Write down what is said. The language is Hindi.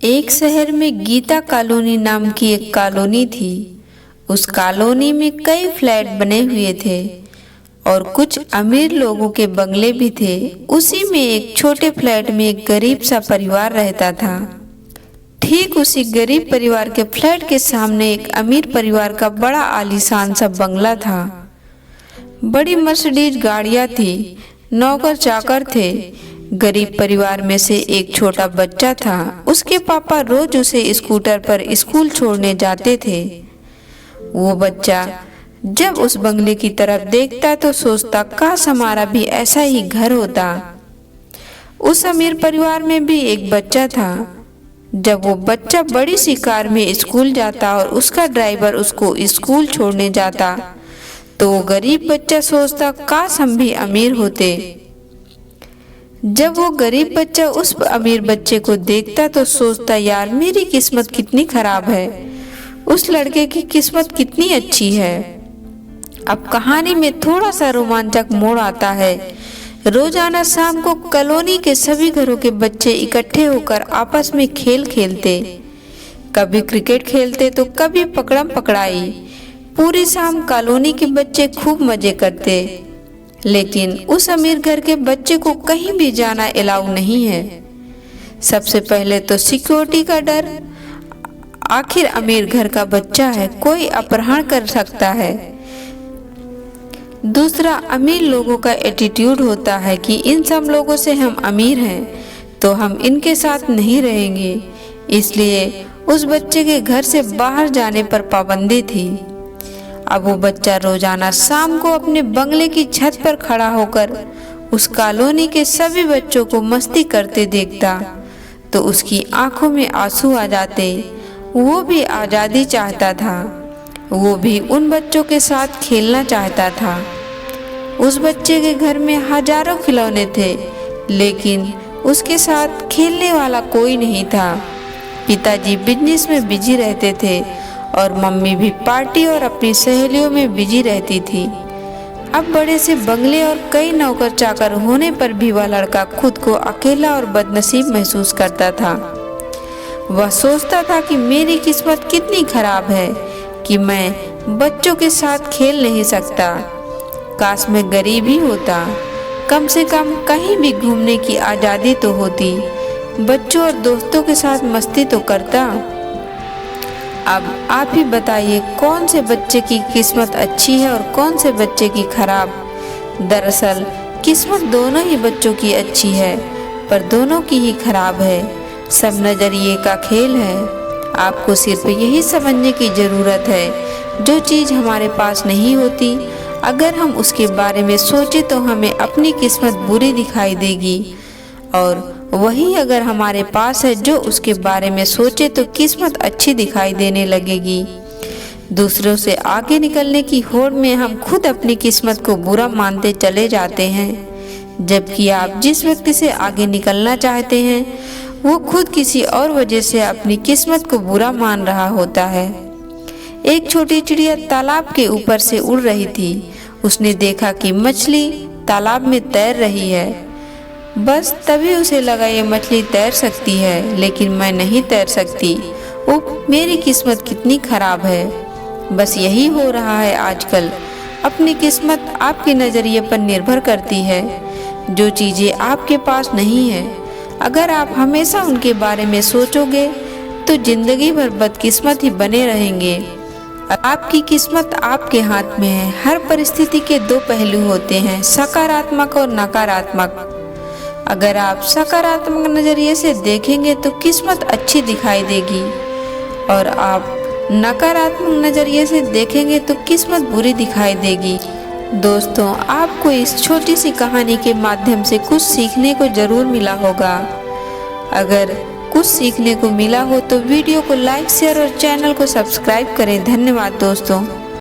एक शहर में गीता कॉलोनी नाम की एक कॉलोनी थी। उस कॉलोनी में कई फ्लैट बने हुए थे और कुछ अमीर लोगों के बंगले भी थे। उसी में एक छोटे फ्लैट में एक गरीब सा परिवार रहता था। ठीक उसी गरीब परिवार के फ्लैट के सामने एक अमीर परिवार का बड़ा आलीशान सा बंगला था। बड़ी मर्सिडीज गाड़ियां थी, नौकर चाकर थे। गरीब परिवार में से एक छोटा बच्चा था। उसके पापा रोज उसे स्कूटर पर स्कूल छोड़ने जाते थे। वो बच्चा जब उस बंगले की तरफ देखता तो सोचता, काश हमारा भी ऐसा ही घर होता। उस अमीर परिवार में भी एक बच्चा था। जब वो बच्चा बड़ी सी कार में स्कूल जाता और उसका ड्राइवर उसको स्कूल छोड़ने जाता तो वो गरीब बच्चा सोचता, काश हम भी अमीर होते। जब वो गरीब बच्चा उस अमीर बच्चे को देखता तो सोचता, यार मेरी किस्मत कितनी खराब है, उस लड़के की किस्मत कितनी अच्छी है। अब कहानी में थोड़ा सा रोमांचक मोड़ आता है। रोजाना शाम को कॉलोनी के सभी घरों के बच्चे इकट्ठे होकर आपस में खेल खेलते। कभी क्रिकेट खेलते तो कभी पकड़म पकड़ाई। पूरी शाम कॉलोनी के बच्चे खूब मजे करते। लेकिन उस अमीर घर के बच्चे को कहीं भी जाना अलाउ नहीं है। सबसे पहले तो सिक्योरिटी का डर। आखिर अमीर घर का बच्चा है, कोई अपहरण कर सकता है। दूसरा, अमीर लोगों का एटीट्यूड होता है कि इन सब लोगों से हम अमीर हैं तो हम इनके साथ नहीं रहेंगे। इसलिए उस बच्चे के घर से बाहर जाने पर पाबंदी थी। अब वो बच्चा रोजाना शाम को अपने बंगले की छत पर खड़ा होकर उस कॉलोनी के सभी बच्चों को मस्ती करते देखता तो उसकी आंखों में आंसू आ जाते। वो भी आज़ादी चाहता था, वो भी उन बच्चों के साथ खेलना चाहता था। उस बच्चे के घर में हजारों खिलौने थे लेकिन उसके साथ खेलने वाला कोई नहीं था। पिताजी बिजनेस में बिजी रहते थे और मम्मी भी पार्टी और अपनी सहेलियों में बिजी रहती थी। अब बड़े से बंगले और कई नौकर चाकर होने पर भी वह लड़का खुद को अकेला और बदनसीब महसूस करता था। वह सोचता था कि मेरी किस्मत कितनी खराब है कि मैं बच्चों के साथ खेल नहीं सकता। काश मैं गरीब ही होता, कम से कम कहीं भी घूमने की आज़ादी तो होती, बच्चों और दोस्तों के साथ मस्ती तो करता। अब आप ही बताइए, कौन से बच्चे की किस्मत अच्छी है और कौन से बच्चे की खराब। दरअसल किस्मत दोनों ही बच्चों की अच्छी है पर दोनों की ही खराब है। सब नज़रिए का खेल है। आपको सिर्फ यही समझने की ज़रूरत है, जो चीज़ हमारे पास नहीं होती, अगर हम उसके बारे में सोचें तो हमें अपनी किस्मत बुरी दिखाई देगी, और वही अगर हमारे पास है, जो उसके बारे में सोचे तो किस्मत अच्छी दिखाई देने लगेगी। दूसरों से आगे निकलने की होड़ में हम खुद अपनी किस्मत को बुरा मानते चले जाते हैं, जबकि आप जिस व्यक्ति से आगे निकलना चाहते हैं वो खुद किसी और वजह से अपनी किस्मत को बुरा मान रहा होता है। एक छोटी चिड़िया तालाब के ऊपर से उड़ रही थी। उसने देखा कि मछली तालाब में तैर रही है। बस तभी उसे लगा, ये मछली तैर सकती है लेकिन मैं नहीं तैर सकती। ओह, मेरी किस्मत कितनी खराब है। बस यही हो रहा है आजकल। अपनी किस्मत आपके नज़रिए पर निर्भर करती है। जो चीज़ें आपके पास नहीं है, अगर आप हमेशा उनके बारे में सोचोगे तो जिंदगी भर बदकिस्मत ही बने रहेंगे। आपकी किस्मत आपके हाथ में है। हर परिस्थिति के दो पहलू होते हैं, सकारात्मक और नकारात्मक। अगर आप सकारात्मक नज़रिए से देखेंगे तो किस्मत अच्छी दिखाई देगी, और आप नकारात्मक नज़रिए से देखेंगे तो किस्मत बुरी दिखाई देगी। दोस्तों, आपको इस छोटी सी कहानी के माध्यम से कुछ सीखने को ज़रूर मिला होगा। अगर कुछ सीखने को मिला हो तो वीडियो को लाइक, शेयर और चैनल को सब्सक्राइब करें। धन्यवाद दोस्तों।